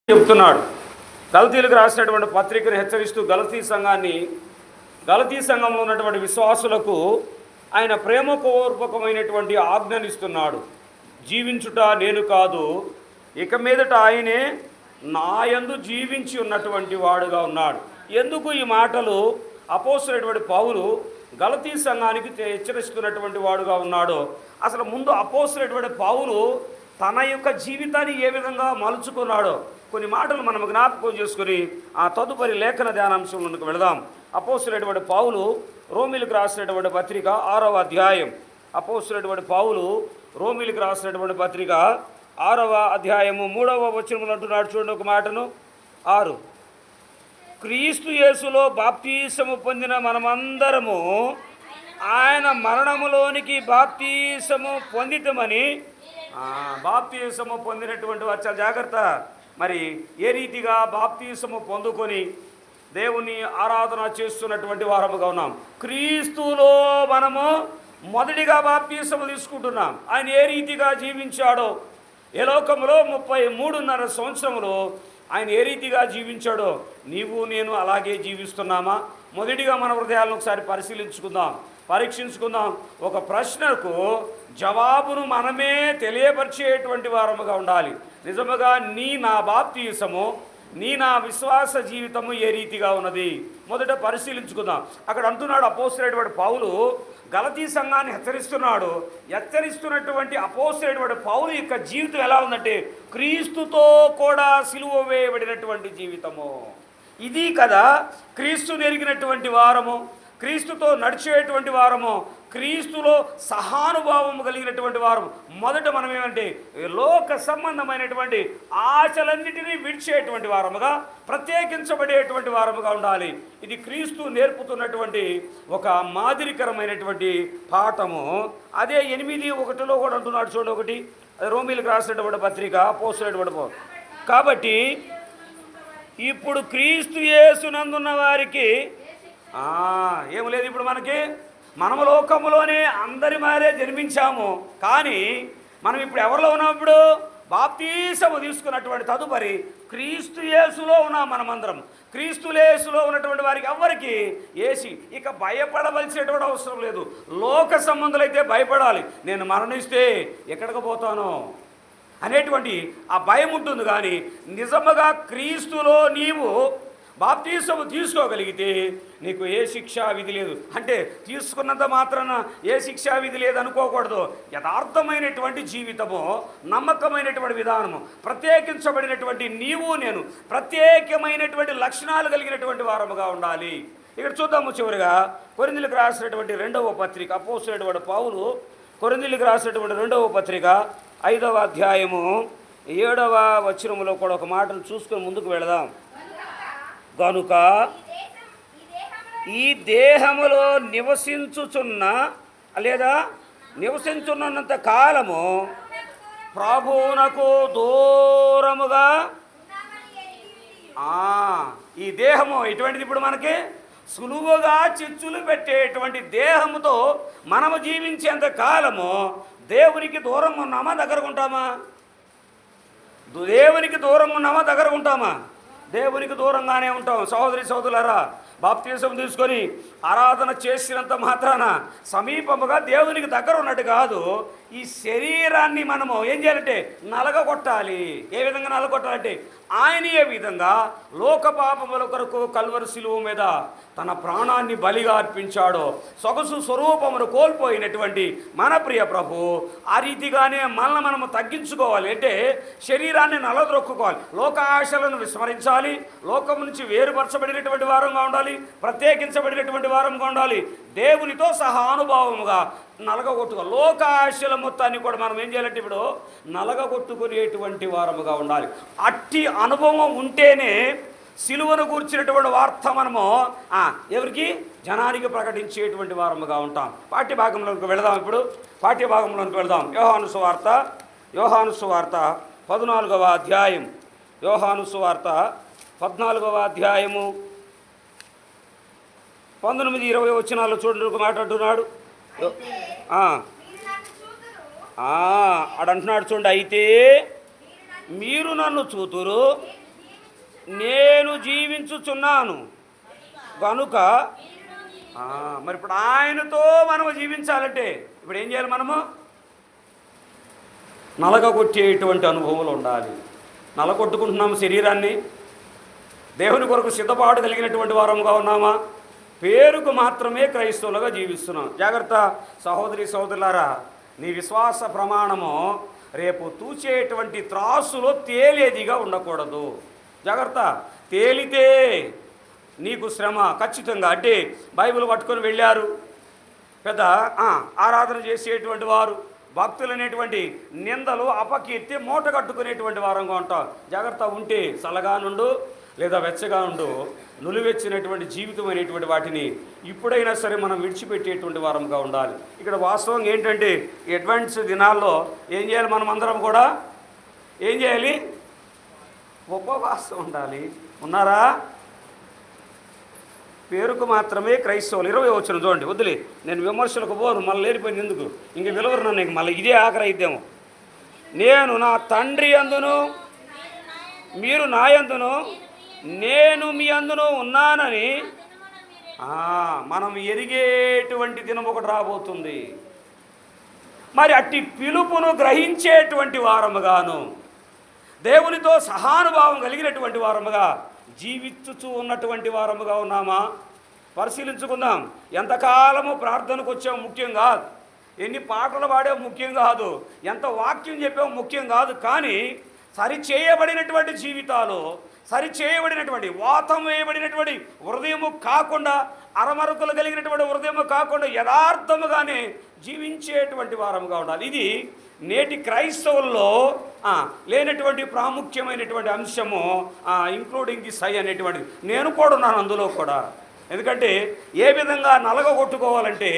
చెప్తున్నాడు. గలతీలకు రాసినటువంటి పత్రికను హెచ్చరిస్తూ గలతీ సంఘంలో ఉన్నటువంటి విశ్వాసులకు ఆయన ప్రేమపూర్వకమైనటువంటి ఆజ్ఞనిస్తున్నాడు. జీవించుట నేను కాదు, ఇక మీదట ఆయనే నాయందు జీవించి ఉన్నటువంటి వాడుగా ఉన్నాడు. ఎందుకు ఈ మాటలు అపోస్తలుడైనటువంటి పౌలు గలతీ సంఘానికి హెచ్చరిస్తున్నటువంటి వాడుగా ఉన్నాడో, అసలు ముందు అపోస్తలుడైనటువంటి పౌలు తన యొక్క జీవితాన్ని ఏ విధంగా మలుచుకున్నాడో కొన్ని మాటలు మనం జ్ఞాపకం చేసుకుని ఆ తదుపరి లేఖన ధ్యానాంశంలోకి వెళదాం. అపోస్తలుడైనటువంటి పౌలు రోమీలకు రాసినటువంటి పత్రిక 6వ అధ్యాయం. అపోస్తలుడైనటువంటి పౌలు రోమీలకు రాసినటువంటి పత్రిక 6వ అధ్యాయము 3వ వచనంలో అంటున్నాడు. చూడండి ఒక మాటను. 6 క్రీస్తు యేసులో బాప్తీసము పొందిన మనమందరము ఆయన మరణములోనికి బాప్తీసము పొందితమని. బాప్తీసము పొందినటువంటి వారు చాలా జాగ్రత్త. మరి ఏ రీతిగా బాప్తీసము పొందుకొని దేవుని ఆరాధన చేస్తున్నటువంటి వారముగా ఉన్నాం. క్రీస్తులో మనము మొదటిగా బాప్తీసము తీసుకుంటున్నాం. ఆయన ఏ రీతిగా జీవించాడో, ఏ లోకంలో 33.5 సంవత్సరములు ఆయన ఏ రీతిగా జీవించాడో నీవు నేను అలాగే జీవిస్తున్నామా? మొదటిగా మన హృదయాలను ఒకసారి పరీక్షించుకుందాం. ఒక ప్రశ్నకు జవాబును మనమే తెలియపరిచేటువంటి వారముగా ఉండాలి. నిజముగా నా బాప్తీసము, నా విశ్వాస జీవితము ఏ రీతిగా ఉన్నది మొదట పరిశీలించుకుందాం. అక్కడ అంటున్నాడు అపోస్తలుడైనటువంటి పౌలు గలతీ సంఘాన్ని హెచ్చరిస్తున్నటువంటి అపోస్తలుడైనటువంటి పౌలు యొక్క జీవితం ఎలా ఉందంటే క్రీస్తుతో కూడా సిలువ వేయబడినటువంటి జీవితము. ఇది కదా క్రీస్తుని ఎరిగినటువంటి వారము, క్రీస్తుతో నడిచేటువంటి వారము, క్రీస్తులో సహానుభావము కలిగినటువంటి వారము. మొదట మనం ఏమంటే లోక సంబంధమైనటువంటి ఆశలన్నిటినీ విడిచేటువంటి వారముగా, ప్రత్యేకించబడేటువంటి వారముగా ఉండాలి. ఇది క్రీస్తు నేర్పుతున్నటువంటి ఒక మాదిరికరమైనటువంటి పాఠము. అదే 8:1 కూడా అంటున్నాడు. చూడండి ఒకటి, అది రోమీలకు రాసినటువంటి పత్రిక అపోస్తలుడైనటువంటి. కాబట్టి ఇప్పుడు క్రీస్తు యేసునందున్న వారికి ఏమి లేదు. ఇప్పుడు మనము లోకములోనే అందరి మారే జన్మించాము, కానీ మనం ఇప్పుడు ఎవరిలో ఉన్నాం? ఇప్పుడు బాప్తీసము తీసుకున్నటువంటి తదుపరి క్రీస్తు యేసులో ఉన్నాం. మనమందరం క్రీస్తు యేసులో ఉన్నటువంటి వారికి ఎవరికి ఏసి ఇక భయపడవలసినటువంటి అవసరం లేదు. లోక సంబంధులైతే భయపడాలి, నేను మరణిస్తే ఎక్కడికి పోతాను అనేటువంటి ఆ భయం ఉంటుంది. కానీ నిజముగా క్రీస్తులో నీవు బాప్తీసము తీసుకోగలిగితే నీకు ఏ శిక్షా విధి లేదు. అంటే తీసుకున్నంత మాత్రాన ఏ శిక్షా విధి లేదు అనుకోకూడదు. యథార్థమైనటువంటి జీవితము, నమ్మకమైనటువంటి విధానము, ప్రత్యేకించబడినటువంటి నీవు నేను ప్రత్యేకమైనటువంటి లక్షణాలు కలిగినటువంటి వారముగా ఉండాలి. ఇక్కడ చూద్దాము. చివరిగా కొరింథీయులకు రాసినటువంటి 2వ పత్రిక అపోస్తలుడైనటువంటి పౌలు కొరింథీయులకు రాసినటువంటి 2వ పత్రిక 5వ అధ్యాయము 7వ వచనములో కూడా ఒక మాటను చూసుకొని ముందుకు వెళదాం. కనుక ఈ దేహములో నివసించున్నంత కాలము ప్రభువునకు దూరముగా. ఈ దేహము ఎటువంటిది? ఇప్పుడు మనకి సులువుగా చిచ్చులు పెట్టేటువంటి దేహముతో మనము జీవించేంత కాలము దేవునికి దూరంగా ఉన్నామా, దగ్గరగా ఉంటామా? దేవునికి దూరంగా ఉన్నామా, దగ్గరగా ఉంటామా? దేవునికి దూరంగానే ఉంటాం. సోదరులారా, బాప్తీసం తీసుకొని ఆరాధన చేసినంత మాత్రాన సమీపముగా దేవునికి దగ్గర ఉన్నట్టు కాదు. ఈ శరీరాన్ని మనము ఏం చేయాలంటే నలగొట్టాలి. ఏ విధంగా నలగొట్టాలంటే ఆయన ఏ విధంగా లోక పాపముల కొరకు కల్వరి శిలువ మీద తన ప్రాణాన్ని బలిగా అర్పించాడో, సొగసు స్వరూపమును కోల్పోయినటువంటి మన ప్రియ ప్రభు ఆ రీతిగానే మనము తగ్గించుకోవాలి. అంటే శరీరాన్ని నలద్రొక్కుకోవాలి, లోక ఆశలను విస్మరించాలి, లోకం నుంచి వేరుపరచబడినటువంటి వారంగా ఉండాలి, ప్రత్యేకించబడినటువంటి వారంగా ఉండాలి. దేవునితో సహా అనుభవముగా నలగగొట్టుకోవాలి. లోక ఆశల మొత్తాన్ని కూడా మనం ఏం చేయాలంటే ఇప్పుడు నలగగొట్టుకునేటువంటి వారముగా ఉండాలి. అట్టి అనుభవం ఉంటేనే సిలువను కూర్చున్నటువంటి వార్త మనము ఎవరికి జనానికి ప్రకటించేటువంటి వారముగా ఉంటాం. పాఠ్యభాగంలోకి వెళదాం. ఇప్పుడు పాఠ్యభాగంలోకి వెళదాం. యోహాను సువార్త 14వ అధ్యాయం. యోహాను సువార్త 14వ అధ్యాయము 19-20 వచనాల్లో చూడండి మాట్లాడుతున్నాడు. ఆడంటున్నాడు చూడండి. అయితే మీరు నన్ను చూతురు, నేను జీవించుచున్నాను కనుక మరి ఇప్పుడు ఆయనతో మనము జీవించాలంటే ఇప్పుడు ఏం చేయాలి? మనము నలగొట్టేటువంటి అనుభవాలు ఉండాలి. నలగొట్టుకుంటున్నాము శరీరాన్ని, దేవుని కొరకు సిద్ధపాటు కలిగినటువంటి వారముగా ఉన్నామా? పేరుకు మాత్రమే క్రైస్తవులుగా జీవిస్తున్నాం. జాగ్రత్త సహోదరి సహోదరులారా, నీ విశ్వాస ప్రమాణము రేపు తూచేటువంటి త్రాసులో తేలేదిగా ఉండకూడదు. జాగ్రత్త. తేలితే నీకు శ్రమ ఖచ్చితంగా. అంటే బైబిల్ పట్టుకొని వెళ్ళారు పెద్ద ఆరాధన చేసేటువంటి వారు, భక్తులు అనేటువంటి నిందలు అపకీర్తి మూట కట్టుకునేటువంటి వారంగా ఉంటాం. జాగ్రత్త. ఉంటే చల్లగా నుండు లేదా వెచ్చగా ఉండు, నులివెచ్చినటువంటి జీవితం అనేటువంటి వాటిని ఇప్పుడైనా సరే మనం విడిచిపెట్టేటువంటి వారంగా ఉండాలి. ఇక్కడ వాస్తవం ఏంటంటే అడ్వాన్స్ దినాల్లో ఏం చేయాలి? మనం అందరం కూడా ఏం చేయాలి? ఉపవాసం ఉండాలి. ఉన్నారా? పేరుకు మాత్రమే క్రైస్తవులు. 20 వచనం చూడండి. వద్దులే, నేను విమర్శలకు పోను, మళ్ళీ లేనిపోయింది ఎందుకు, ఇంక విలువరు నన్ను, ఇంక మళ్ళీ ఇదే ఆఖరి అయిద్దాము. నేను నా తండ్రి అందును మీరు నా యందును నేను మీ అందును ఉన్నానని మనం ఎరిగేటువంటి దినం ఒకటి రాబోతుంది. మరి అట్టి పిలుపును గ్రహించేటువంటి వారముగాను, దేవునితో సహానుభావం కలిగినటువంటి వారముగా జీవించుచూ ఉన్నటువంటి వారముగా ఉన్నామా? పరిశీలించుకుందాం. ఎంతకాలము ప్రార్థనకు వచ్చాము ముఖ్యం కాదు, ఎన్ని పాటలు పాడాము ముఖ్యం కాదు, ఎంత వాక్యం చెప్పాము ముఖ్యం కాదు. కానీ సరిచేయబడినటువంటి జీవితాలు, సరిచేయబడినటువంటి వాతం వేయబడినటువంటి హృదయము కాకుండా, అరమరుకలు కలిగినటువంటి హృదయము కాకుండా యథార్థముగానే జీవించేటువంటి వారముగా ఉండాలి. ఇది నేటి క్రైస్తవుల్లో లేనటువంటి ప్రాముఖ్యమైనటువంటి అంశము, ఇంక్లూడింగ్ ది సై అనేటువంటిది. నేను కూడా ఉన్నాను అందులో కూడా. ఎందుకంటే ఏ విధంగా నలగొట్టుకోవాలంటే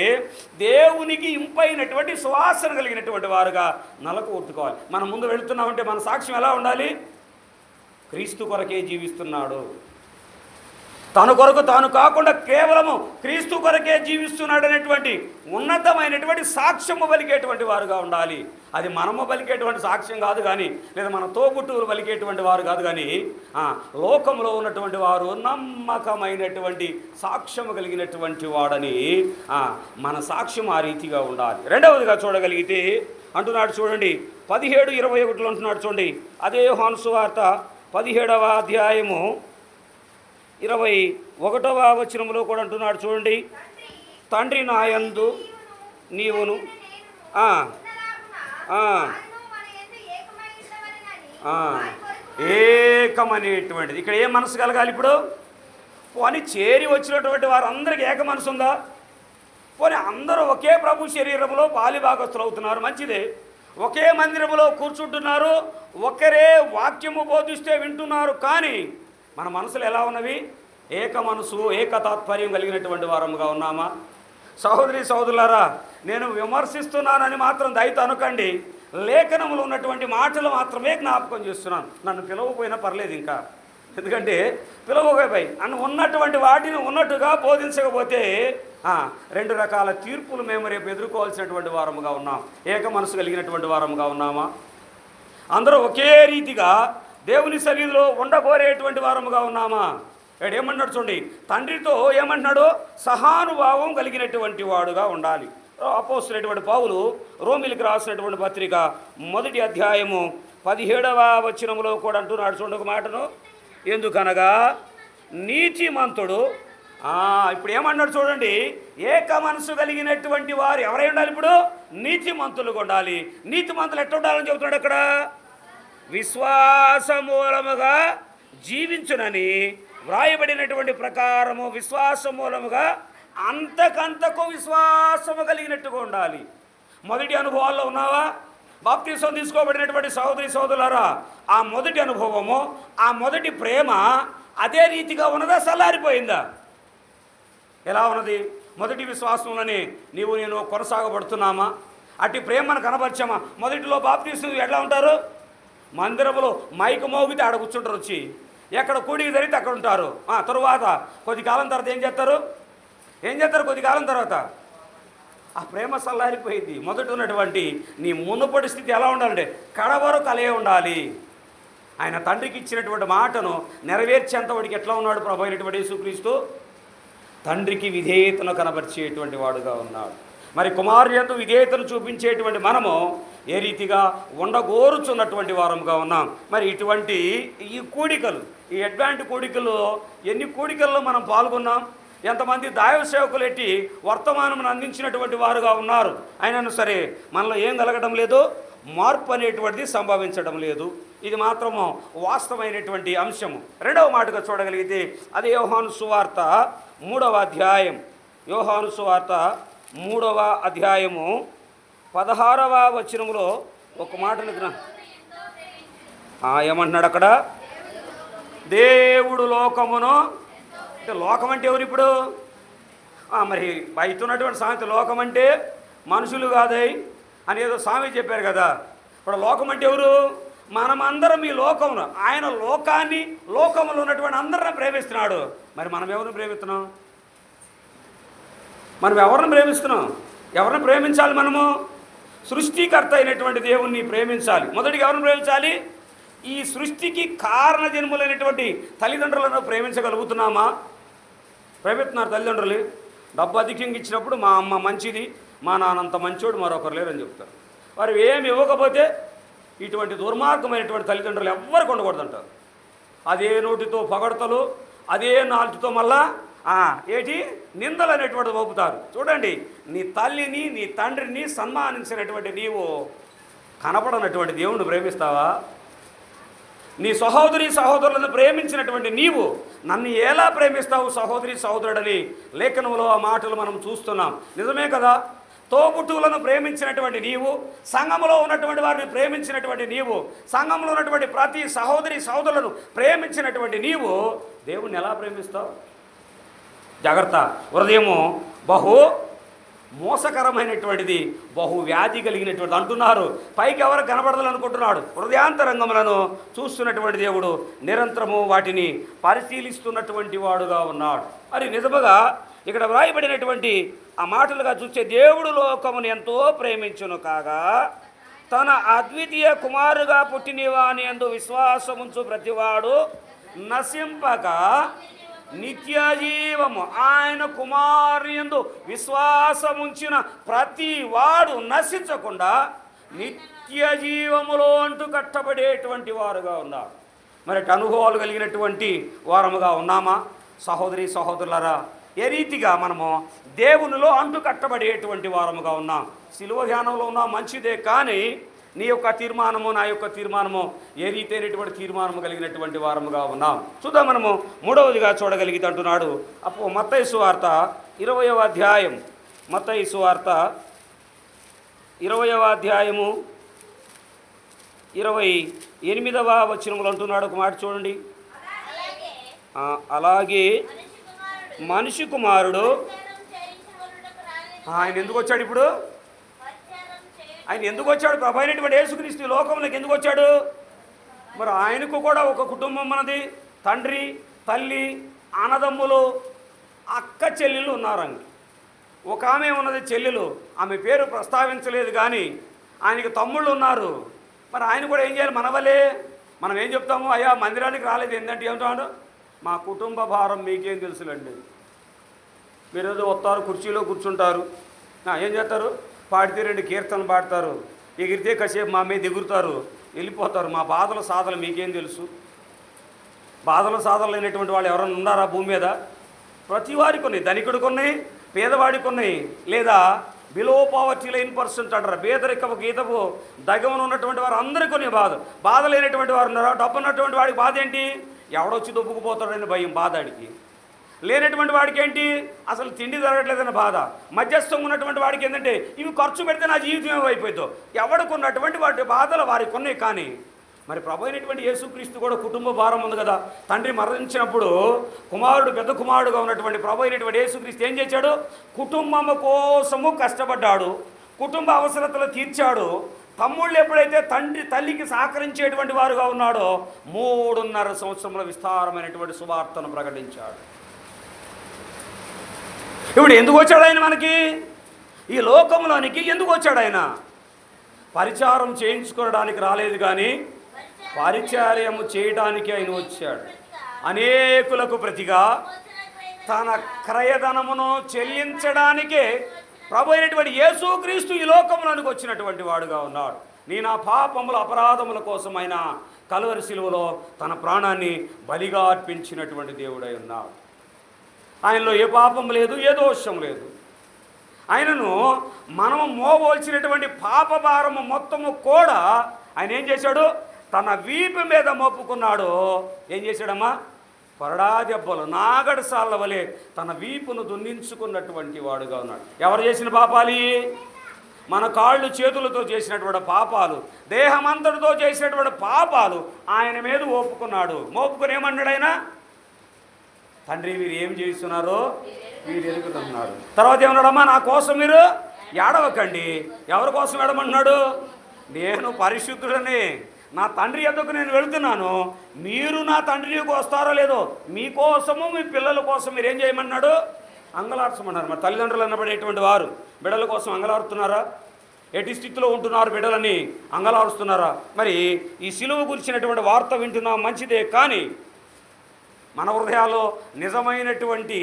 దేవునికి ఇంపైనటువంటి సువాసన కలిగినటువంటి వారుగా నలగొట్టుకోవాలి. మనం ముందు వెళుతున్నామంటే మన సాక్ష్యం ఎలా ఉండాలి? క్రీస్తు కొరకే జీవిస్తున్నాడు, తన కొరకు తాను కాకుండా కేవలము క్రీస్తు కొరకే జీవిస్తున్నాడు అనేటువంటి ఉన్నతమైనటువంటి సాక్ష్యము పలికేటువంటి వారుగా ఉండాలి. అది మనము పలికేటువంటి సాక్ష్యం కాదు కానీ, లేదా మన తోబుట్టువులు పలికేటువంటి వారు కాదు కానీ, లోకంలో ఉన్నటువంటి వారు నమ్మకమైనటువంటి సాక్ష్యము కలిగినటువంటి వాడని మన సాక్ష్యం ఆ రీతిగా ఉండాలి. రెండవదిగా చూడగలిగితే అంటున్నాడు చూడండి, 17:21 అంటున్నాడు చూడండి. అదే యోహాను సువార్త 17వ అధ్యాయము 21వ వచనములో కూడా అంటున్నాడు చూడండి. తండ్రి నాయందు నీవును ఏకమనేటువంటిది. ఇక్కడ ఏ మనసు కలగాలి? ఇప్పుడు పోనీ చేరి వచ్చినటువంటి వారందరికీ ఏక మనసు ఉందా? పోనీ అందరూ ఒకే ప్రభు శరీరంలో పాలిభాగస్తులు అవుతున్నారు, మంచిదే. ఒకే మందిరంలో కూర్చుంటున్నారు, ఒకరే వాక్యము బోధిస్తే వింటున్నారు. కానీ మన మనసులు ఎలా ఉన్నవి? ఏక మనసు, ఏక తాత్పర్యం కలిగినటువంటి వారముగా ఉన్నామా? సహోదరి సహోదరులారా, నేను విమర్శిస్తున్నానని మాత్రం దయతో అనకండి. లేఖనములు ఉన్నటువంటి మాటలు మాత్రమే జ్ఞాపకం చేస్తున్నాను. నన్ను పిలవకపోయినా పర్లేదు ఇంకా, ఎందుకంటే పిలవకపోయి ఉన్నటువంటి వాటిని ఉన్నట్టుగా బోధించకపోతే 2 రకాల తీర్పులు మేము రేపు ఎదుర్కోవాల్సినటువంటి వారముగా ఉన్నాం. ఏక మనసు కలిగినటువంటి వారముగా ఉన్నామా? అందరూ ఒకే రీతిగా దేవుని సన్నిధిలో ఉండకోరేటువంటి వారముగా ఉన్నామా? ఏమన్నాడు చూడండి, తండ్రితో ఏమంటున్నాడు? సహానుభావం కలిగినటువంటి వాడుగా ఉండాలి. అపోస్తలుడైనటువంటి పౌలు రోమీయులకు రాసినటువంటి పత్రిక 1వ అధ్యాయము 17వ వచనములో కూడా అంటున్నాడు చూడండి ఒక మాటను. ఎందుకనగా నీతిమంతుడు, ఇప్పుడు ఏమన్నాడు చూడండి, ఏక మనసు కలిగినటువంటి వారు ఎవరై ఉండాలి? ఇప్పుడు నీతిమంతులుగా ఉండాలి. నీతిమంతులు ఎట్లా ఉండాలని చెబుతున్నాడు అక్కడ? విశ్వాస మూలముగా జీవించునని వ్రాయబడినటువంటి ప్రకారము విశ్వాస మూలముగా అంతకంతకు విశ్వాసము కలిగినట్టుగా ఉండాలి. మొదటి అనుభవాల్లో ఉన్నావా? బాప్తిసం తీసుకోబడినటువంటి సహోదరి సహోదరులారా, ఆ మొదటి అనుభవము, ఆ మొదటి ప్రేమ అదే రీతిగా ఉన్నదా? చల్లారిపోయిందా? ఎలా ఉన్నది? మొదటి విశ్వాసంలోనే నేను కొనసాగబడుతున్నామా? అట్టి ప్రేమను కనబరిచామా? మొదటిలో బాప్తిసం ఎట్లా ఉంటారు? మందిరంలో మైకు మోగితే ఆడ కూర్చుంటారు, వచ్చి ఎక్కడ కూడికి జరిగితే అక్కడ ఉంటారు. తరువాత కొద్ది కాలం తర్వాత ఏం చేస్తారు? కొద్ది కాలం తర్వాత ఆ ప్రేమ చల్లారిపోయింది. మొదట ఉన్నటువంటి నీ మునుపటి స్థితి ఎలా ఉండాలంటే కడవరకు అలే ఉండాలి. ఆయన తండ్రికి ఇచ్చినటువంటి మాటను నెరవేర్చేంత వాడికి ఎట్లా ఉన్నాడు ప్రభు అయినటువంటి యేసుక్రీస్తు? తండ్రికి విధేయతను కనబరిచేటువంటి వాడుగా ఉన్నాడు. మరి కుమారుని యందు విధేయతను చూపించేటువంటి మనము ఏ రీతిగా ఉండగోరుచున్నటువంటి వారముగా ఉన్నాం. మరి ఇటువంటి ఈ కూడికలు, ఈ అడ్వాంట్ కూడికలు, ఎన్ని కూడికల్లో మనం పాల్గొన్నాం? ఎంతమంది దైవ సేవకులు ఎట్టి వర్తమానమును అందించినటువంటి వారుగా ఉన్నారు. అయినను సరే మనలో ఏం కలగడం లేదు, మార్పు అనేటువంటిది సంభవించడం లేదు. ఇది మాత్రము వాస్తవమైనటువంటి అంశము. రెండవ మాటగా చూడగలిగితే అదే యోహాను సువార్త 3వ అధ్యాయం, యోహాను సువార్త 3వ అధ్యాయము 16వ వచనములో ఒక మాటను ఏమంటున్నాడు అక్కడ? దేవుడు లోకమును, అంటే లోకం అంటే ఎవరు ఇప్పుడు? మరి బయట ఉన్నటువంటి సామెత లోకం అంటే మనుషులు కాదై అని ఏదో సామెత చెప్పారు కదా. ఇప్పుడు లోకం అంటే ఎవరు? మనమందరం ఈ లోకమును, ఆయన లోకాన్ని, లోకములో ఉన్నటువంటి అందరిని ప్రేమిస్తున్నాడు. మరి మనం ఎవరిని ప్రేమిస్తున్నాం? మనం ఎవరిని ప్రేమిస్తున్నాం? ఎవరిని ప్రేమించాలి? మనము సృష్టికర్త అయినటువంటి దేవుణ్ణి ప్రేమించాలి. మొదటిగా ఎవరిని ప్రేమించాలి? ఈ సృష్టికి కారణ జన్ములైనటువంటి తల్లిదండ్రులను ప్రేమించగలుగుతున్నామా? ప్రేమిస్తున్నారు తల్లిదండ్రులు. డబ్బు అధికంగా ఇచ్చినప్పుడు మా అమ్మ మంచిది, మా నాన్నంత మంచోడు మరొకరు లేరని చెప్తారు. వారు ఏమి ఇవ్వకపోతే ఇటువంటి దుర్మార్గమైనటువంటి తల్లిదండ్రులు ఎవ్వరికి ఉండకూడదంటారు. అదే నోటితో పొగడతలు, అదే నాలుగుతో మళ్ళా ఏటి నిందలు అనేటువంటిది మోపుతారు. చూడండి, నీ తల్లిని, నీ తండ్రిని సన్మానించినటువంటి నీవు కనపడనటువంటి దేవుణ్ణి ప్రేమిస్తావా? నీ సహోదరి సహోదరులను ప్రేమించినటువంటి నీవు నన్ను ఎలా ప్రేమిస్తావు సహోదరి సహోదరుడని లేఖనంలో ఆ మాటలు మనం చూస్తున్నాం. నిజమే కదా? తోబుట్టువులను ప్రేమించినటువంటి నీవు, సంఘంలో ఉన్నటువంటి వారిని ప్రేమించినటువంటి నీవు, సంఘంలో ఉన్నటువంటి ప్రతి సహోదరి సహోదరులను ప్రేమించినటువంటి నీవు దేవుణ్ణి ఎలా ప్రేమిస్తావు? జాగ్రత్త. హృదయము బహు మోసకరమైనటువంటిది, బహు వ్యాధి కలిగినటువంటిది అంటున్నారు. పైకి ఎవరు కనబడదనుకుంటున్నాడు? హృదయాంతరంగములను చూస్తున్నటువంటి దేవుడు నిరంతరము వాటిని పరిశీలిస్తున్నటువంటి వాడుగా ఉన్నాడు. మరి నిజముగా ఇక్కడ వ్రాయబడినటువంటి ఆ మాటలుగా చూస్తే, దేవుడు లోకమును ఎంతో ప్రేమించును కాగా తన అద్వితీయ కుమారుగా పుట్టినవాని యందు విశ్వాసముంచు ప్రతివాడు నశింపక నిత్య జీవము, ఆయన కుమారుని యందు విశ్వాసముంచిన ప్రతి వాడు నశించకుండా నిత్య జీవములో అంటూ కట్టబడేటువంటి వారుగా ఉన్నారు. మరి అనుభవాలు కలిగినటువంటి వారముగా ఉన్నామా సహోదరి సహోదరులారా? ఏ రీతిగా మనము దేవునిలో అంటు కట్టబడేటువంటి వారముగా ఉన్నాం? సిలువ ధ్యానంలో ఉన్నాం, మంచిదే. కానీ నీ యొక్క తీర్మానము, నా యొక్క తీర్మానము ఏ రీతి అయినటువంటి తీర్మానము కలిగినటువంటి వారముగా ఉన్నాం. చూద్దాం. మనము మూడవదిగా చూడగలిగితే అంటున్నాడు మత్తయి సువార్త 20వ అధ్యాయం, మత్తయి సువార్త 20వ అధ్యాయము 28వ వచనములు అంటున్నాడు ఒక మాట చూడండి. అలాగే మనిషి కుమారుడు ఆయన ఎందుకు వచ్చాడు? ఇప్పుడు ఆయన ఎందుకు వచ్చాడు? ప్రభు అయినటువంటి యేసుక్రీస్తు లోకంలోకి ఎందుకు వచ్చాడు? మరి ఆయనకు కూడా ఒక కుటుంబం ఉన్నది. తండ్రి, తల్లి, అన్నదమ్ములు, అక్క చెల్లెళ్ళు ఉన్నారండి. ఒక ఆమె ఉన్నది చెల్లెలు, ఆమె పేరు ప్రస్తావించలేదు. కానీ ఆయనకి తమ్ముళ్ళు ఉన్నారు. మరి ఆయన కూడా ఏం చేయాలి? మన వల్లే మనం ఏం చెప్తాము? అయ్యా మందిరానికి రాలేదు ఏంటంటే ఏమంటాడు? మా కుటుంబ భారం మీకేం తెలుసులండి. మీరు ఏదో వస్తారు, కుర్చీలో కూర్చుంటారు, ఏం చేస్తారు? పాడితే 2 కీర్తనలు పాడతారు, ఎగిరితే కాసేపు మా మీద ఎగురుతారు, వెళ్ళిపోతారు. మా బాధల సాధలు మీకేం తెలుసు? బాధల సాధలు లేనటువంటి వాళ్ళు ఎవరైనా ఉన్నారా భూమి మీద? ప్రతి వారికి ఉన్నాయి. ధనికుడికి ఉన్నాయి, పేదవాడికి ఉన్నాయి, లేదా బిలో పావర్టీ లైన్ పర్సెంట్ అంటారు. పేదరికపు గీతపు దగ్గమను ఉన్నటువంటి వారు అందరికీ కొన్ని బాధ లేనటువంటి వారు ఉన్నారు. డబ్బు ఉన్నటువంటి వాడికి బాధ ఏంటి? ఎవడొచ్చి దొబ్బుకుపోతాడని భయం బాధాడికి. లేనటువంటి వాడికి ఏంటి? అసలు తిండి జరగట్లేదన్న బాధ. మధ్యస్థంగా ఉన్నటువంటి వాడికి ఏంటంటే ఇవి ఖర్చు పెడితే నా జీవితం ఏమైపోతుందో. ఎవరికి ఉన్నటువంటి వాటి బాధలు వారికి ఉన్నాయి. కానీ మరి ప్రభు అయినటువంటి యేసుక్రీస్తు కూడా కుటుంబ భారం ఉంది కదా. తండ్రి మరణించినప్పుడు కుమారుడు, పెద్ద కుమారుడుగా ఉన్నటువంటి ప్రభు అయినటువంటి యేసుక్రీస్తు ఏం చేశాడు? కుటుంబము కోసము కష్టపడ్డాడు, కుటుంబ అవసరతలు తీర్చాడు. తమ్ముళ్ళు ఎప్పుడైతే తల్లికి సహకరించేటువంటి వారుగా ఉన్నాడో 3.5 సంవత్సరముల విస్తారమైనటువంటి సువార్తను ప్రకటించాడు. ఇప్పుడు ఎందుకు వచ్చాడు ఆయన? మనకి ఈ లోకంలోనికి ఎందుకు వచ్చాడు ఆయన? పరిచారం చేయించుకోవడానికి రాలేదు, కానీ పరిచర్యము చేయడానికి ఆయన వచ్చాడు. అనేకులకు ప్రతిగా తన క్రయధనమును చెల్లించడానికే ప్రభు అయినటువంటి యేసుక్రీస్తు ఈ లోకంలోనికి వచ్చినటువంటి వాడుగా ఉన్నాడు. నీ నా పాపముల అపరాధముల కోసమైన కలువరి శిలువలో తన ప్రాణాన్ని బలిగా అర్పించినటువంటి దేవుడై ఉన్నాడు. ఆయనలో ఏ పాపం లేదు, ఏ దోషం లేదు. ఆయనను మనము మోవలసినటువంటి పాప భారము మొత్తము కూడా ఆయన ఏం చేశాడు? తన వీపు మీద మోపుకున్నాడు. ఏం చేశాడమ్మా? కొరడా దెబ్బలు నాగడసాల వలె తన వీపును దున్నించుకున్నటువంటి వాడుగా ఉన్నాడు. ఎవరు చేసిన పాపాలి? మన కాళ్ళు చేతులతో చేసినటువంటి పాపాలు, దేహమంతటితో చేసినటువంటి పాపాలు ఆయన మీద మోపుకున్నాడు. మోపుకుని ఏమన్నాడు ఆయన? తండ్రి, వీరు ఏం చేస్తున్నారో వీరు ఎరుగుతున్నారు. తర్వాత ఏమన్నాడమ్మా? నా కోసం మీరు ఏడవకండి. ఎవరి కోసం ఏడమంటున్నాడు? నేను పరిశుద్ధుడని నా తండ్రి యొద్దకు నేను వెళుతున్నాను, మీరు నా తండ్రి యొక్క వస్తారో లేదో మీకోసము మీ పిల్లల కోసం మీరు ఏం చేయమన్నాడు? అంగలార్చమన్నారు. మరి తల్లిదండ్రులు అనబడేటువంటి వారు బిడ్డల కోసం అంగలారుతున్నారా? ఎట్టి స్థితిలో ఉంటున్నారు బిడ్డలని అంగలారుస్తున్నారా? మరి ఈ సిలువ గురించినటువంటి వార్త వింటున్నాం, మంచిదే. కానీ మన హృదయాల్లో నిజమైనటువంటి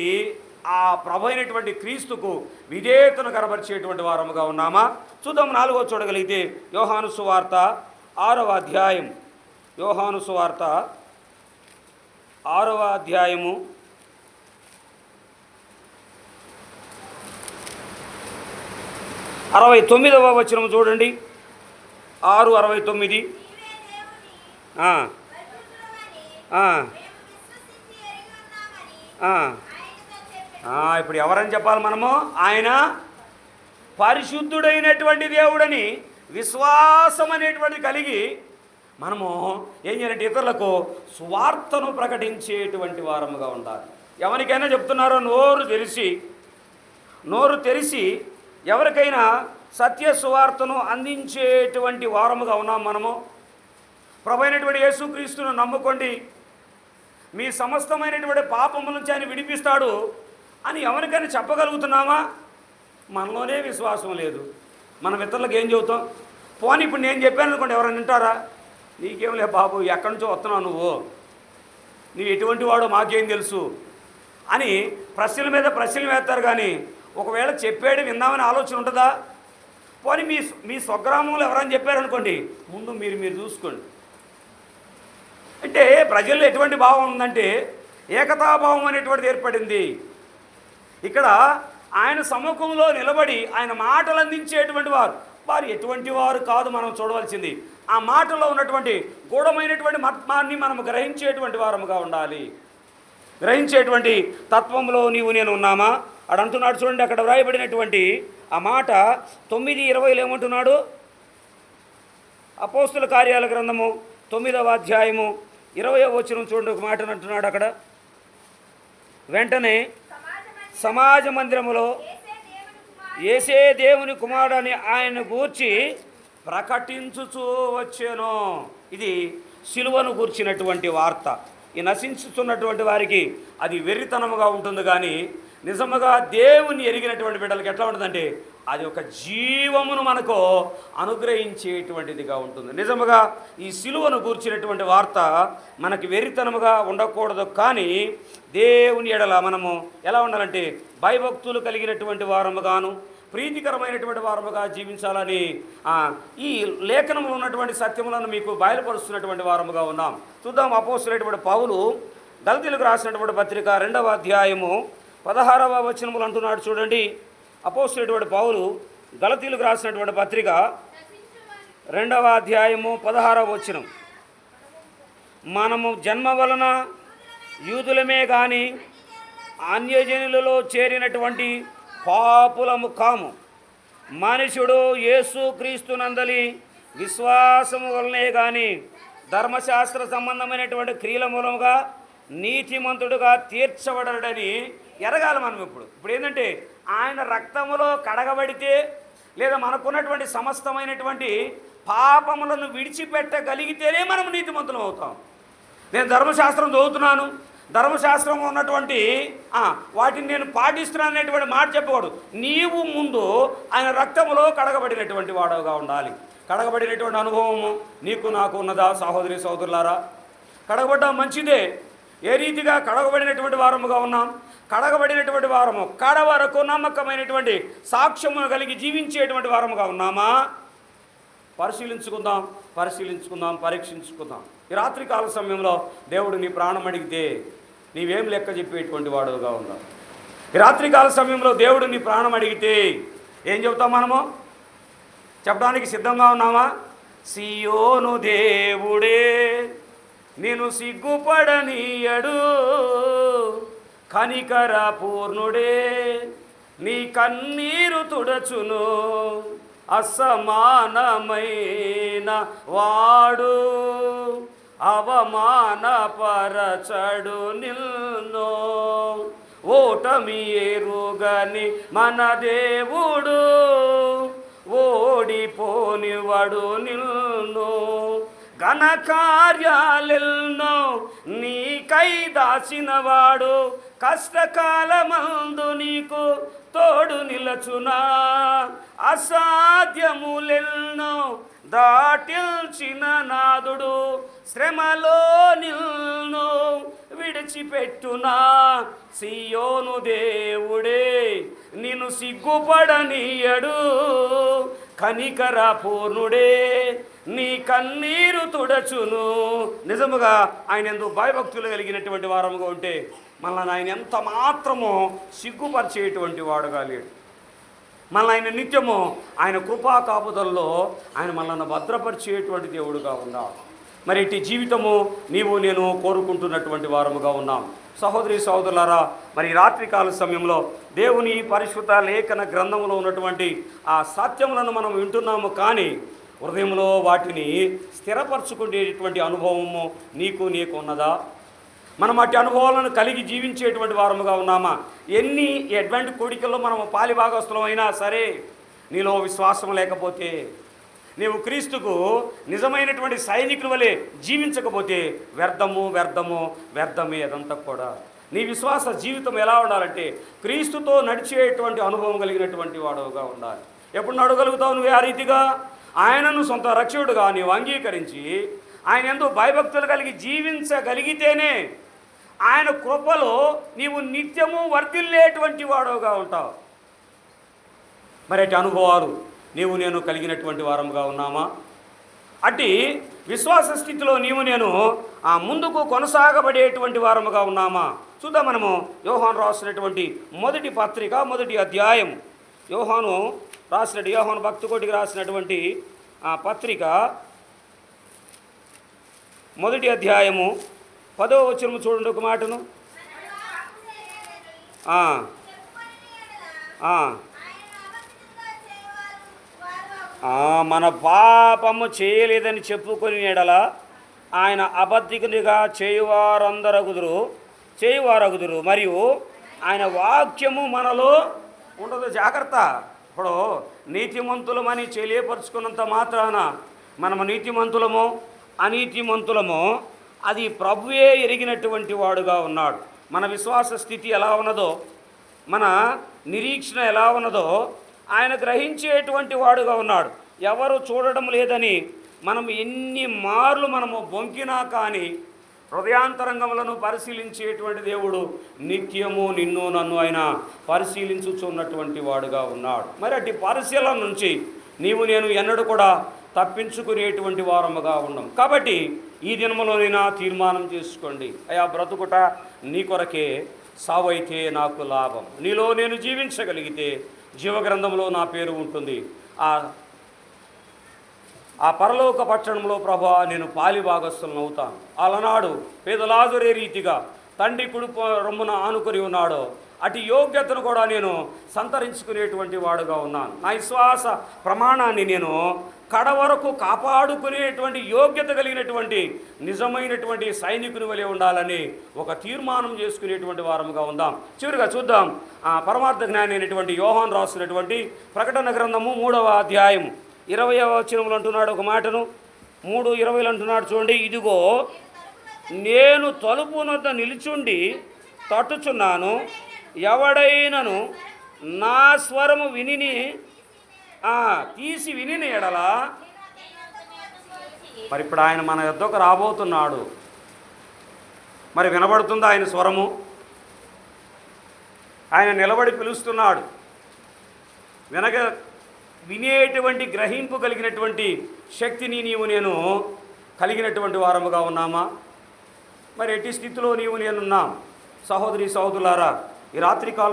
ఆ ప్రభు అయినటువంటి క్రీస్తుకు విధేయతను కనబరిచేటువంటి వారముగా ఉన్నామా? చూద్దాం. 4వ చూడగలిగితే యోహాను సువార్త 6వ అధ్యాయం. యోహాను సువార్త 6వ అధ్యాయము 69వ వచనం చూడండి. 6:69. ఇప్పుడు ఎవరని చెప్పాలి మనము? ఆయన పరిశుద్ధుడైనటువంటి దేవుడని విశ్వాసం అనేటువంటిది కలిగి మనము ఏం చేయాలంటే ఇతరులకు స్వార్థను ప్రకటించేటువంటి వారముగా ఉండాలి. ఎవరికైనా చెప్తున్నారో నోరు తెరిచి ఎవరికైనా సత్య సువార్తను అందించేటువంటి వారముగా ఉన్నాం మనము. ప్రభు అయినటువంటి యేసుక్రీస్తును నమ్ముకోండి, మీ సమస్తమైనటువంటి పాపముల నుంచి ఆయన విడిపిస్తాడు అని ఎవరికైనా చెప్పగలుగుతున్నామా? మనలోనే విశ్వాసం లేదు. మనం ఇతరులకు ఏం చెబుతాం? పోనీ ఇప్పుడు నేను చెప్పాను అనుకోండి, ఎవరైనా వింటారా? నీకేం లే బాబు, ఎక్కడి నుంచో వస్తున్నావు నువ్వు ఎటువంటి వాడో మాకేం తెలుసు అని ప్రశ్నల మీద ప్రశ్నలు వేస్తారు. కానీ ఒకవేళ చెప్పాడు విందామని ఆలోచన ఉంటుందా? పోనీ మీ స్వగ్రామంలో ఎవరైనా చెప్పారనుకోండి, ముందు మీరు చూసుకోండి. అంటే ప్రజల్లో ఎటువంటి భావం ఉందంటే ఏకతాభావం అనేటువంటిది ఏర్పడింది. ఇక్కడ ఆయన సముఖంలో నిలబడి ఆయన మాటలు అందించేటువంటి వారు ఎటువంటి వారు కాదు మనం చూడవలసింది. ఆ మాటల్లో ఉన్నటువంటి గూఢమైనటువంటి మర్మాన్ని మనం గ్రహించేటువంటి వారముగా ఉండాలి. గ్రహించేటువంటి తత్వంలో నీవు నేను ఉన్నామా? అడంటున్నాడు చూడండి, అక్కడ వ్రాయబడినటువంటి ఆ మాట 9:20 ఏమంటున్నాడు? అపోస్తుల కార్యాల గ్రంథము 9వ అధ్యాయము 20వ వచనం చూడండి, ఒక మాట అంటున్నాడు అక్కడ. వెంటనే సమాజ మందిరములో యేసే దేవుని కుమారుడని ఆయన గూర్చి ప్రకటించుచూ వచ్చాను. ఇది సిలువను గూర్చినటువంటి వార్త. ఈ నశించుతున్నటువంటి వారికి అది వెర్రితనముగా ఉంటుంది. కానీ నిజముగా దేవుని ఎరిగినటువంటి బిడ్డలకు ఎట్లా ఉంటుందంటే అది ఒక జీవమును మనకు అనుగ్రహించేటువంటిదిగా ఉంటుంది. నిజముగా ఈ సిలువను గూర్చినటువంటి వార్త మనకి వెర్రితనముగా ఉండకూడదు. కానీ దేవుని ఎడల మనము ఎలా ఉండాలంటే భయభక్తులు కలిగినటువంటి వారముగాను ప్రీతికరమైనటువంటి వారముగా జీవించాలని ఈ లేఖనంలో ఉన్నటువంటి సత్యములను మీకు బయలుపరుస్తున్నటువంటి వారముగా ఉన్నాం. చూద్దాం. అపోస్తలుడైనటువంటి పౌలు గలతీయులకు రాసినటువంటి పత్రిక 2వ అధ్యాయము 16వ వచనములు అంటున్నాడు చూడండి. అపోస్తలుడైనటువంటి పౌలు గలతీయులకు రాసినటువంటి పత్రిక 2వ అధ్యాయము 16వ వచనం. మనము జన్మ వలన యూదులమే కానీ అన్యజనులలో చేరినటువంటి పాపులము కాము. మనుషుడు యేసుక్రీస్తునందలి విశ్వాసము వలనే కానీ ధర్మశాస్త్ర సంబంధమైనటువంటి క్రియల మూలముగా నీతిమంతుడుగా తీర్చబడడని ఎరగాలి మనం. ఇప్పుడు ఏంటంటే ఆయన రక్తములో కడగబడితే లేదా మనకున్నటువంటి సమస్తమైనటువంటి పాపములను విడిచిపెట్టగలిగితేనే మనం నీతిమంతులం అవుతాం. నేను ధర్మశాస్త్రం చదువుతున్నాను, ధర్మశాస్త్రంలో ఉన్నటువంటి వాటిని నేను పాటిస్తున్నాను అనేటువంటి మాట చెప్పకూడదు. నీవు ముందు ఆయన రక్తములో కడగబడినటువంటి వాడవుగా ఉండాలి. కడగబడినటువంటి అనుభవము నీకు నాకు ఉన్నదా సహోదరి సహోదరులారా? కడగబడ్డం మంచిదే. ఏ రీతిగా కడగబడినటువంటి వారముగా ఉన్నాం? కడగబడినటువంటి వారము కడ వరకు నమ్మకమైనటువంటి సాక్ష్యమును కలిగి జీవించేటువంటి వారముగా ఉన్నామా? పరిశీలించుకుందాం, పరీక్షించుకుందాం. ఈ రాత్రికాల సమయంలో దేవుడు నీ ప్రాణం అడిగితే నీవేం లెక్క చెప్పేటువంటి వాడుగా ఉన్నావు? ఈ రాత్రికాల సమయంలో దేవుడు నీ ప్రాణం అడిగితే ఏం చెబుతాం? మనము చెప్పడానికి సిద్ధంగా ఉన్నామా? సియోను దేవుడే నేను సిగ్గుపడనీయడు, కనికర పూర్ణుడే నీ కన్నీరు తుడచును, అసమానమైన వాడు అవమానపరచడు నిన్ను, ఓటమి ఎరుగని మన దేవుడు ఓడిపోనివాడు నిన్ను, ఘనకార్యాలెన్నో నీకై దాచినవాడు కష్టకాలమందు నీకు తోడు నిలచునా, అసాధ్యములెన్నో దాటిల్చిన నాదుడు శ్రమలో నిన్ను విడిచిపెట్టునా, సియోను దేవుడే నిన్ను సిగ్గుపడనీయడు, కనికర పూర్ణుడే నీ కన్నీరు తుడచును. నిజముగా ఆయన ఎందు భయభక్తులు కలిగినటువంటి వారముగా ఉంటే మనల్ని ఆయన ఎంత మాత్రమో సిగ్గుపరిచేటువంటి వాడుగా లేడు. మనల్ని ఆయన నిత్యము ఆయన కృపా కాపుదల్లో ఆయన మనల్ని భద్రపరిచేటువంటి దేవుడుగా ఉన్నాడు. మరి ఇటు జీవితము నీవు నేను కోరుకుంటున్నటువంటి వారముగా ఉన్నాం. సహోదరి సహోదరులారా, మరి రాత్రికాల సమయంలో దేవుని పరిశుద్ధ లేఖన గ్రంథంలో ఉన్నటువంటి ఆ సత్యములను మనం వింటున్నాము, కానీ హృదయంలో వాటిని స్థిరపరచుకునేటువంటి అనుభవము నీకు ఉన్నదా? మనం అట్టి అనుభవాలను కలిగి జీవించేటువంటి వారముగా ఉన్నామా? ఎటువంటి కోడికల్లో మనం పాలిభాగస్తులమైనా సరే నీలో విశ్వాసం లేకపోతే, నీవు క్రీస్తుకు నిజమైనటువంటి సైనికుల వలె జీవించకపోతే వ్యర్థమే అదంతా కూడా. నీ విశ్వాస జీవితం ఎలా ఉండాలంటే క్రీస్తుతో నడిచేటువంటి అనుభవం కలిగినటువంటి వాడుగా ఉండాలి. ఎప్పుడు నడగలుగుతావు నువ్వు ఆ రీతిగా? ఆయనను సొంత రక్షకుడుగా నీవు అంగీకరించి ఆయన ఎందు భయభక్తులు కలిగి జీవించగలిగితేనే ఆయన కృపలో నీవు నిత్యము వర్ధిల్లేటువంటి వాడుగా ఉంటావు. మరి అటు అనుభవాలు నీవు నేను కలిగినటువంటి వారముగా ఉన్నామా? అట్టి విశ్వాస స్థితిలో నీవు నేను ముందుకు కొనసాగబడేటువంటి వారముగా ఉన్నామా? చూద్దాం. మనము యోహాను రాసినటువంటి మొదటి పత్రిక, మొదటి అధ్యాయం, యోహాను భక్తుకోటికి రాసినటువంటి పత్రిక మొదటి అధ్యాయము 10వ వచనము చూడండి ఒక మాటను. మన పాపము చేయలేదని చెప్పుకొని ఎడల ఆయన అబద్ధికునిగా చేయువారగుదురు మరియు ఆయన వాక్యము మనలో ఉండదు. జాగ్రత్త. ఇప్పుడు నీతిమంతులమని తెలియపరుచుకున్నంత మాత్రాన మనము నీతిమంతులమో అనీతిమంతులమో అది ప్రభువే ఎరిగినటువంటి వాడుగా ఉన్నాడు. మన విశ్వాస స్థితి ఎలా ఉన్నదో, మన నిరీక్షణ ఎలా ఉన్నదో ఆయన గ్రహించేటువంటి వాడుగా ఉన్నాడు. ఎవరు చూడడం లేదని మనం ఎన్ని మార్లు మనము బొంకినా కానీ హృదయాంతరంగములను పరిశీలించేటువంటి దేవుడు నిత్యము నిన్ను నన్ను ఆయన పరిశీలించుచున్నటువంటి వాడుగా ఉన్నాడు. మరి అట్టి పరిశీలన నుంచి నీవు నేను ఎన్నడూ కూడా తప్పించుకునేటువంటి వారముగా ఉన్నాం. కాబట్టి ఈ దినములోనైనా తీర్మానం చేసుకోండి, అయా బ్రతుకుట నీ కొరకే, సావైతే నాకు లాభం. నీలో నేను జీవించగలిగితే జీవగ్రంథంలో నా పేరు ఉంటుంది. ఆ పరలోక పట్టణంలో ప్రభా నేను పాలిభాగస్తులను అవుతాను. అలనాడు పేదలాజరే రీతిగా తండ్రి కుడి రొమ్మున ఆనుకొని ఉన్నాడో అటు యోగ్యతను కూడా నేను సంతరించుకునేటువంటి వాడుగా ఉన్నాను. నా విశ్వాస ప్రమాణాన్ని నేను కడ వరకు కాపాడుకునేటువంటి యోగ్యత కలిగినటువంటి నిజమైనటువంటి సైనికుని వలె ఉండాలని ఒక తీర్మానం చేసుకునేటువంటి వారముగా ఉందాం. చివరిగా చూద్దాం. పరమార్థ జ్ఞాని అయినటువంటి యోహాను రాసినటువంటి ప్రకటన గ్రంథము 3వ అధ్యాయం 20వ వచనంలో అంటున్నాడు ఒక మాటను. 3:20 అంటున్నాడు చూడండి. ఇదిగో నేను తలుపు వద్ద నిలుచుండి తట్టుచున్నాను, ఎవడైనను నా స్వరము తీసి విని ఎడల మరి ఇప్పుడు ఆయన మన యొద్దకు రాబోతున్నాడు. మరి వినబడుతుందా ఆయన స్వరము? ఆయన నిలబడి పిలుస్తున్నాడు. వినేటువంటి గ్రహింపు కలిగినటువంటి శక్తిని నేను కలిగినటువంటి వారముగా ఉన్నామా? మరి ఎట్టి స్థితిలో నేనున్నాం? సహోదరి సహోదరులారా, ఈ రాత్రికాల